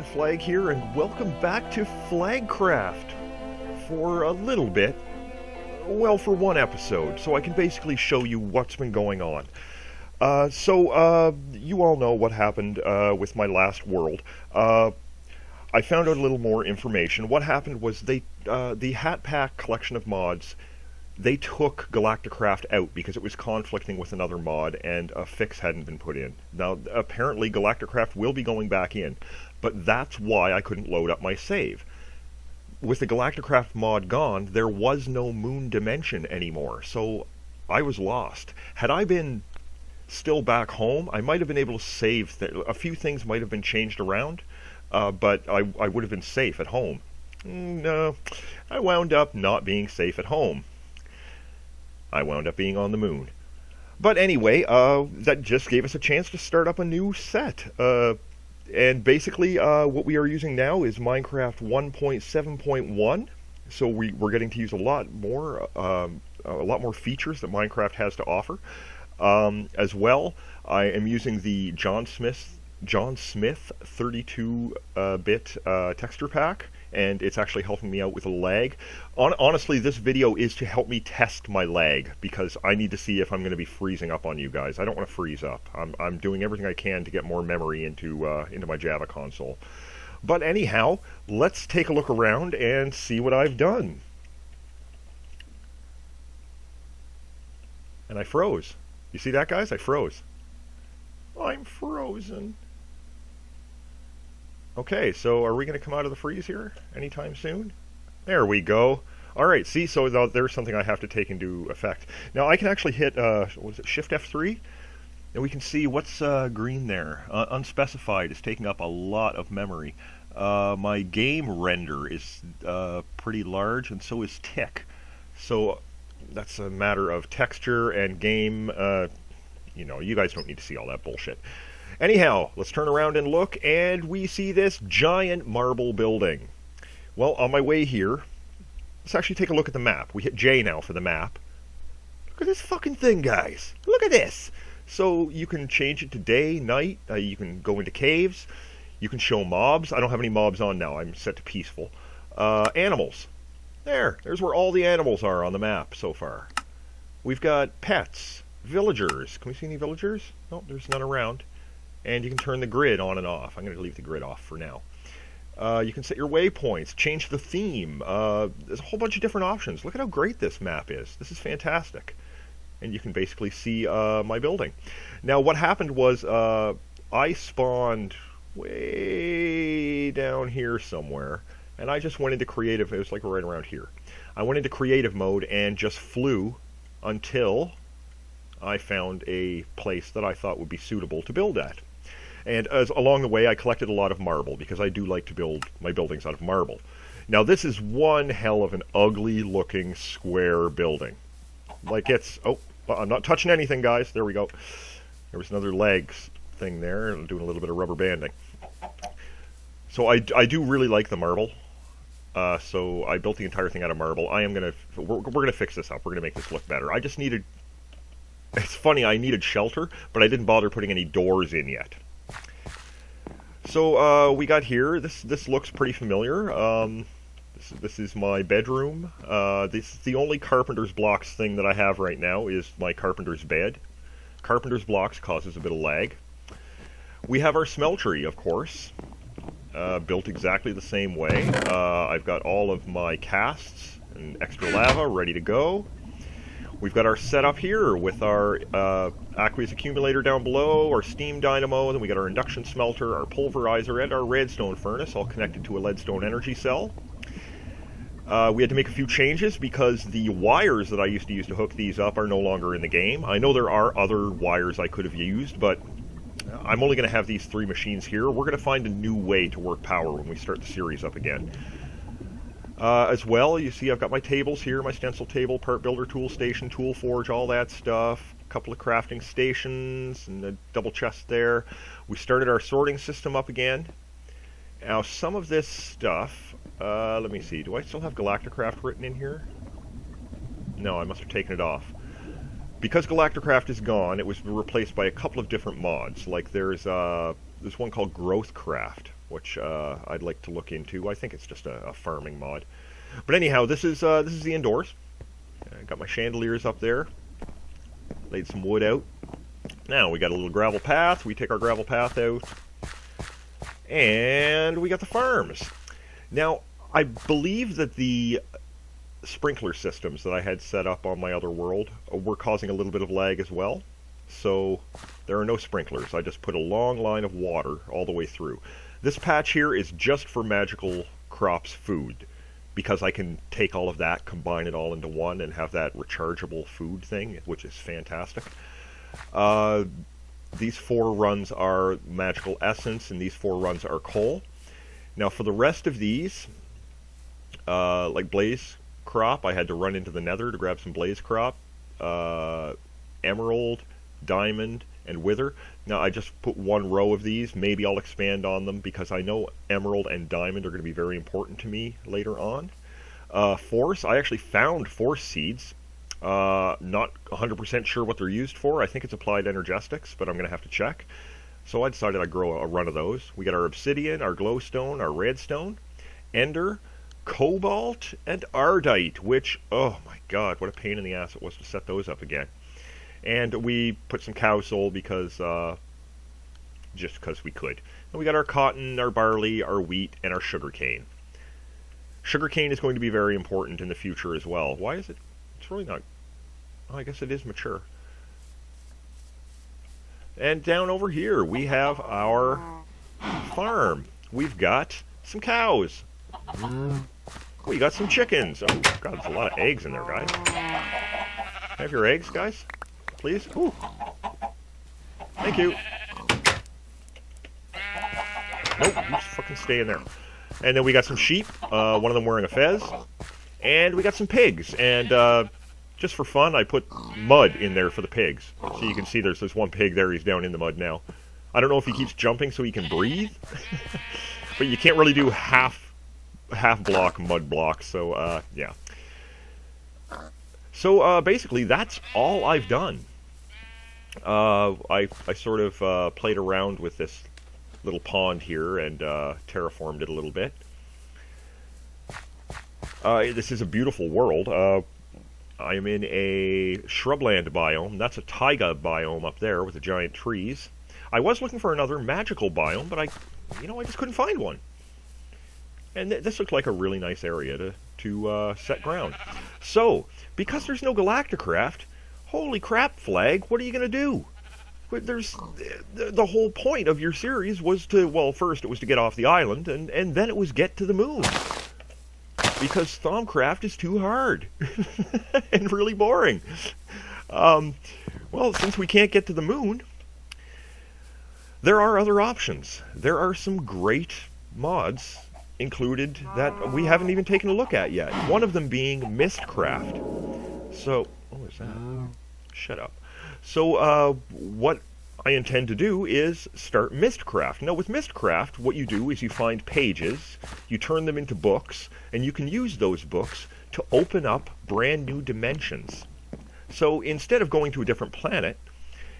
StephenFlagg here, and welcome back to Flaggcraft for a little bit. Well, for one episode, so I can basically show you what's been going on. You all know what happened with my last world. I found out a little more information. What happened was the Hat Pack collection of mods, they took Galacticraft out because it was conflicting with another mod and a fix hadn't been put in. Now, apparently Galacticraft will be going back in, but that's why I couldn't load up my save. With the Galacticraft mod gone, there was no moon dimension anymore, so I was lost. Had I been still back home, I might have been able to save. A few things might have been changed around, but I would have been safe at home. No, I wound up not being safe at home. I wound up being on the moon. But anyway, that just gave us a chance to start up a new set. And basically, what we are using now is Minecraft 1.7.1. So we're getting to use a lot more features that Minecraft has to offer. As well, I am using the John Smith 32-bit texture pack, and it's actually helping me out with a lag. Honestly, this video is to help me test my lag, because I need to see if I'm going to be freezing up on you guys. I don't want to freeze up. I'm doing everything I can to get more memory into my Java console. But anyhow, let's take a look around and see what I've done. And I froze. You see that, guys? I froze. I'm frozen. Okay, so are we going to come out of the freeze here anytime soon? There we go. Alright, see, so there's something I have to take into effect. Now, I can actually hit, what is it, Shift F3? And we can see what's green there. Unspecified is taking up a lot of memory. My game render is pretty large, and so is tick. So that's a matter of texture and game. You guys don't need to see all that bullshit. Anyhow, let's turn around and look, and we see this giant marble building. Well, on my way here, let's actually take a look at the map. We hit J now for the map. Look at this fucking thing, guys. Look at this. So you can change it to day, night. You can go into caves. You can show mobs. I don't have any mobs on now. I'm set to peaceful. Animals. There's where all the animals are on the map so far. We've got pets, villagers. Can we see any villagers? No, there's none around. And you can turn the grid on and off. I'm going to leave the grid off for now. You can set your waypoints, change the theme. There's a whole bunch of different options. Look at how great this map is. This is fantastic. And you can basically see my building. Now, what happened was I spawned way down here somewhere. And I just went into creative. It was like right around here. I went into creative mode and just flew until I found a place that I thought would be suitable to build at. And along the way, I collected a lot of marble, because I do like to build my buildings out of marble. Now, this is one hell of an ugly-looking square building. Like it's... Oh, I'm not touching anything, guys. There we go. There was another legs thing there. I'm doing a little bit of rubber banding. So I do really like the marble. So I built the entire thing out of marble. We're going to fix this up. We're going to make this look better. I just needed... It's funny, I needed shelter, but I didn't bother putting any doors in yet. So we got here. This looks pretty familiar. This is my bedroom. This is the only carpenter's blocks thing that I have right now is my carpenter's bed. Carpenter's blocks causes a bit of lag. We have our smeltery, of course, built exactly the same way. I've got all of my casts and extra lava ready to go. We've got our setup here with our aqueous accumulator down below, our steam dynamo, then we got our induction smelter, our pulverizer, and our redstone furnace, all connected to a leadstone energy cell. We had to make a few changes because the wires that I used to use to hook these up are no longer in the game. I know there are other wires I could have used, but I'm only going to have these 3 machines here. We're going to find a new way to work power when we start the series up again. As well, you see I've got my tables here, my stencil table, part builder, tool station, tool forge, all that stuff. A couple of crafting stations, and a double chest there. We started our sorting system up again. Now, some of this stuff, let me see, do I still have Galacticraft written in here? No, I must have taken it off. Because Galacticraft is gone, it was replaced by a couple of different mods. Like there's one called Growthcraft. which I'd like to look into. I think it's just a farming mod. But anyhow, this is the indoors. I got my chandeliers up there. Laid some wood out. Now we got a little gravel path. We take our gravel path out. And we got the farms. Now, I believe that the sprinkler systems that I had set up on my other world were causing a little bit of lag as well. So there are no sprinklers. I just put a long line of water all the way through. This patch here is just for magical crops food, because I can take all of that, combine it all into one, and have that rechargeable food thing, which is fantastic. These 4 runs are magical essence, and these 4 runs are coal. Now for the rest of these, like blaze crop, I had to run into the nether to grab some blaze crop, emerald, diamond, and wither. Now I just put 1 row of these. Maybe I'll expand on them because I know emerald and diamond are going to be very important to me later on. Force, I actually found force seeds. Not 100% sure what they're used for. I think it's applied energetics, but I'm going to have to check. So I decided I'd grow a run of those. We got our obsidian, our glowstone, our redstone, ender, cobalt, and ardite, which, oh my god, what a pain in the ass it was to set those up again. And we put some cow soul because, just because we could. And we got our cotton, our barley, our wheat, and our sugarcane. Sugarcane is going to be very important in the future as well. Why is it? It's really not. Oh, I guess it is mature. And down over here we have our farm. We've got some cows. We got some chickens. Oh god, there's a lot of eggs in there, guys. Have your eggs, guys, please. Ooh. Thank you. Nope, you just fucking stay in there. And then we got some sheep. One of them wearing a fez. And we got some pigs. And just for fun, I put mud in there for the pigs. So you can see there's one pig there. He's down in the mud now. I don't know if he keeps jumping so he can breathe. But you can't really do half block mud blocks. So, yeah. So, basically, that's all I've done. I sort of played around with this little pond here and terraformed it a little bit. This is a beautiful world. I am in a shrubland biome. That's a taiga biome up there with the giant trees. I was looking for another magical biome, but I just couldn't find one. And this looked like a really nice area to set ground. So, because there's no Galacticraft, holy crap, Flag, what are you going to do? There's the whole point of your series was to, well, first it was to get off the island, and then it was get to the moon. Because Thaumcraft is too hard and really boring. Well, since we can't get to the moon, there are other options. There are some great mods included that we haven't even taken a look at yet. One of them being Mistcraft. So, what was that? Shut up. So, what I intend to do is start Mistcraft. Now, with Mistcraft, what you do is you find pages, you turn them into books, and you can use those books to open up brand new dimensions. So, instead of going to a different planet,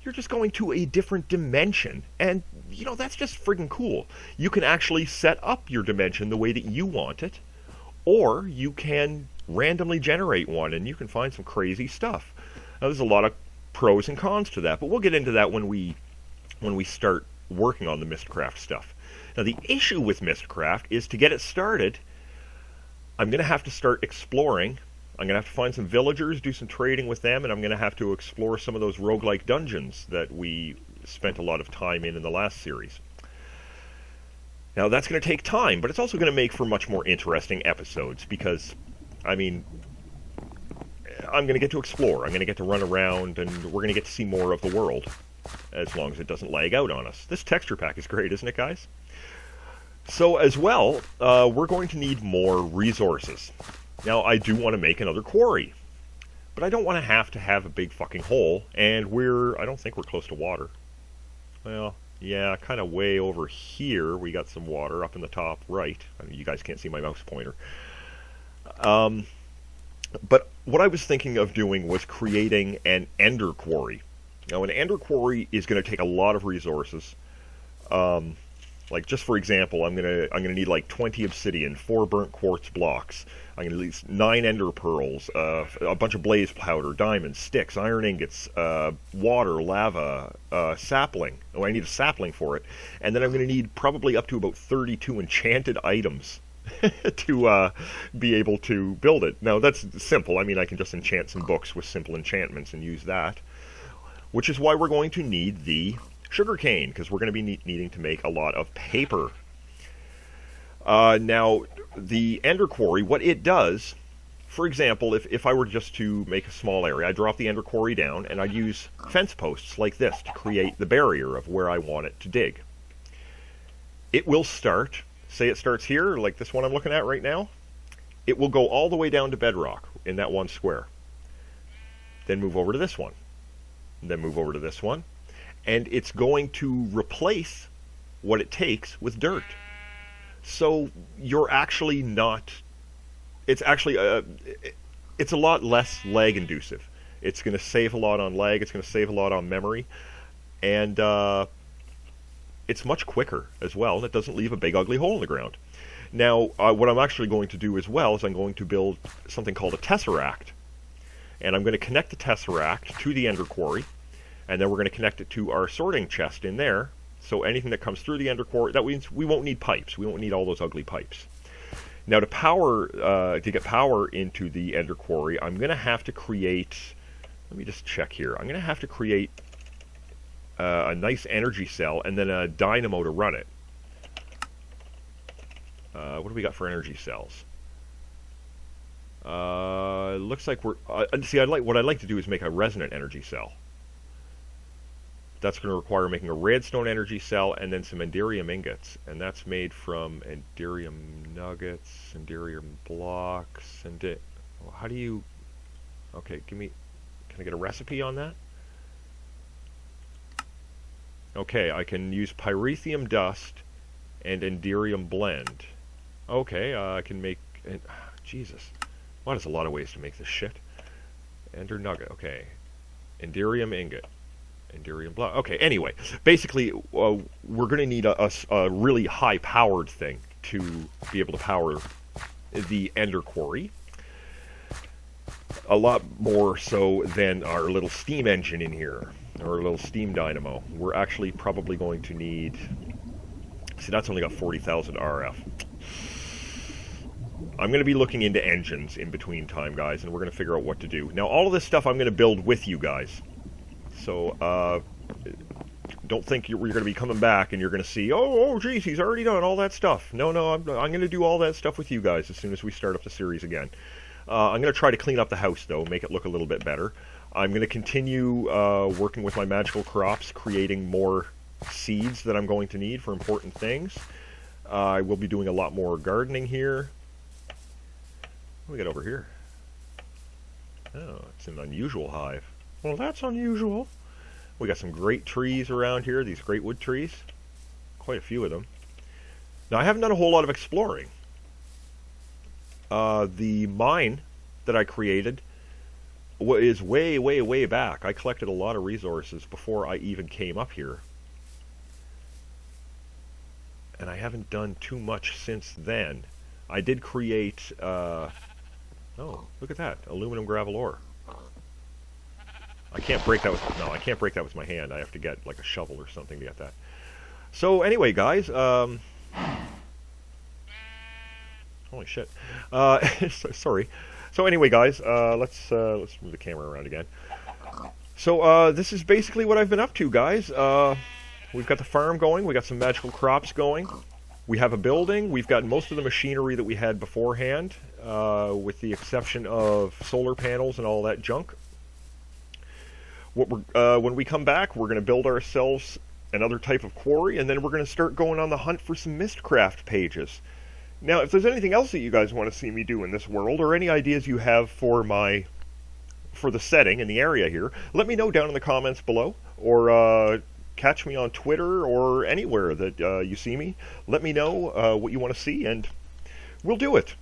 you're just going to a different dimension. And, that's just friggin' cool. You can actually set up your dimension the way that you want it, or you can randomly generate one, and you can find some crazy stuff. Now, there's a lot of pros and cons to that, but we'll get into that when we start working on the Mistcraft stuff. Now, the issue with Mistcraft is to get it started, I'm going to have to start exploring. I'm going to have to find some villagers, do some trading with them, and I'm going to have to explore some of those roguelike dungeons that we spent a lot of time in the last series. Now, that's going to take time, but it's also going to make for much more interesting episodes because, I'm going to get to explore. I'm going to get to run around, and we're going to get to see more of the world, as long as it doesn't lag out on us. This texture pack is great, isn't it, guys? So, as well, we're going to need more resources. Now, I do want to make another quarry, but I don't want to have a big fucking hole, and I don't think we're close to water. Well, yeah, kind of way over here, we got some water up in the top right. You guys can't see my mouse pointer. But what I was thinking of doing was creating an ender quarry. Now, an ender quarry is going to take a lot of resources. Like, just for example, I'm gonna need like 20 obsidian, 4 burnt quartz blocks. I'm gonna need 9 ender pearls, a bunch of blaze powder, diamonds, sticks, iron ingots, water, lava, sapling. Oh, I need a sapling for it. And then I'm gonna need probably up to about 32 enchanted items to be able to build it. Now, that's simple. I mean, I can just enchant some books with simple enchantments and use that. Which is why we're going to need the sugarcane, because we're going to be needing to make a lot of paper. Now, the ender quarry, what it does, for example, if I were just to make a small area, I'd drop the ender quarry down, and I'd use fence posts like this to create the barrier of where I want it to dig. It will start, say it starts here, like this one I'm looking at right now. It will go all the way down to bedrock in that one square. Then move over to this one. And then move over to this one. And it's going to replace what it takes with dirt. So you're actually not... It's actually... it's a lot less lag inducive. It's going to save a lot on lag. It's going to save a lot on memory. And it's much quicker as well. And it doesn't leave a big ugly hole in the ground. Now, what I'm actually going to do as well is I'm going to build something called a tesseract. And I'm going to connect the tesseract to the ender quarry. And then we're going to connect it to our sorting chest in there. So anything that comes through the ender quarry, that means we won't need pipes. We won't need all those ugly pipes. Now, to get power into the ender quarry, I'm going to have to create... Let me just check here. I'm going to have to create a nice energy cell and then a dynamo to run it. What do we got for energy cells? Looks like we're... see, what I'd like to do is make a resonant energy cell. That's going to require making a redstone energy cell and then some enderium ingots. And that's made from enderium nuggets, enderium blocks, and... how do you... Okay, can I get a recipe on that? Okay, I can use pyrethium dust and enderium blend. Okay, I can make... Jesus. Wow, there's a lot of ways to make this shit. Ender nugget, okay. Enderium ingot. Enderium block. Okay, anyway. Basically, we're going to need a really high-powered thing to be able to power the ender quarry. A lot more so than our little steam engine in here. Or a little steam dynamo. We're actually probably going to need... See, that's only got 40,000 RF. I'm going to be looking into engines in between time, guys, and we're going to figure out what to do. Now, all of this stuff I'm going to build with you guys. So, don't think you're going to be coming back and you're going to see, oh, geez, he's already done all that stuff. No, I'm going to do all that stuff with you guys as soon as we start up the series again. I'm going to try to clean up the house, though, make it look a little bit better. I'm going to continue working with my magical crops, creating more seeds that I'm going to need for important things. I will be doing a lot more gardening here. What do we got over here? Oh, it's an unusual hive. Well, that's unusual. We got some great trees around here, these great wood trees. Quite a few of them. Now, I haven't done a whole lot of exploring. The mine that I created is way, way, way back. I collected a lot of resources before I even came up here. And I haven't done too much since then. I did create... oh, look at that. Aluminum gravel ore. I can't break that with... No, I can't break that with my hand. I have to get, like, a shovel or something to get that. So, anyway, guys... holy shit. Sorry. So, anyway, guys, let's move the camera around again. So, this is basically what I've been up to, guys. We've got the farm going. We got some magical crops going. We have a building. We've got most of the machinery that we had beforehand, with the exception of solar panels and all that junk. When we come back, we're going to build ourselves another type of quarry, and then we're going to start going on the hunt for some Mistcraft pages. Now, if there's anything else that you guys want to see me do in this world, or any ideas you have for the setting in the area here, let me know down in the comments below, or catch me on Twitter or anywhere that you see me. Let me know what you want to see, and we'll do it.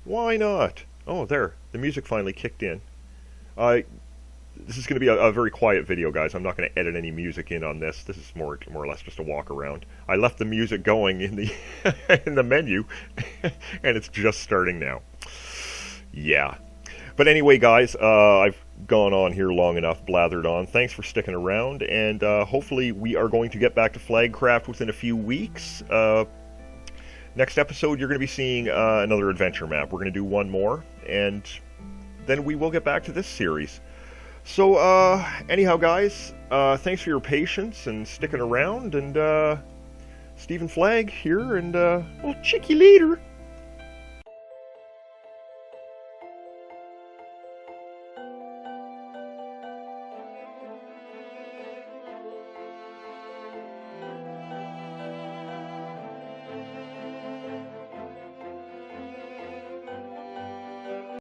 Why not? Oh, there. The music finally kicked in. this is going to be a very quiet video, guys. I'm not going to edit any music in on this. This is more or less just a walk around. I left the music going in the in the menu, and it's just starting now. Yeah. But anyway, guys, I've gone on here long enough, blathered on. Thanks for sticking around, and hopefully we are going to get back to Flaggcraft within a few weeks. Next episode, you're going to be seeing another adventure map. We're going to do one more, and then we will get back to this series. So, anyhow, guys, thanks for your patience and sticking around, and StephenFlagg here, and we'll check you later.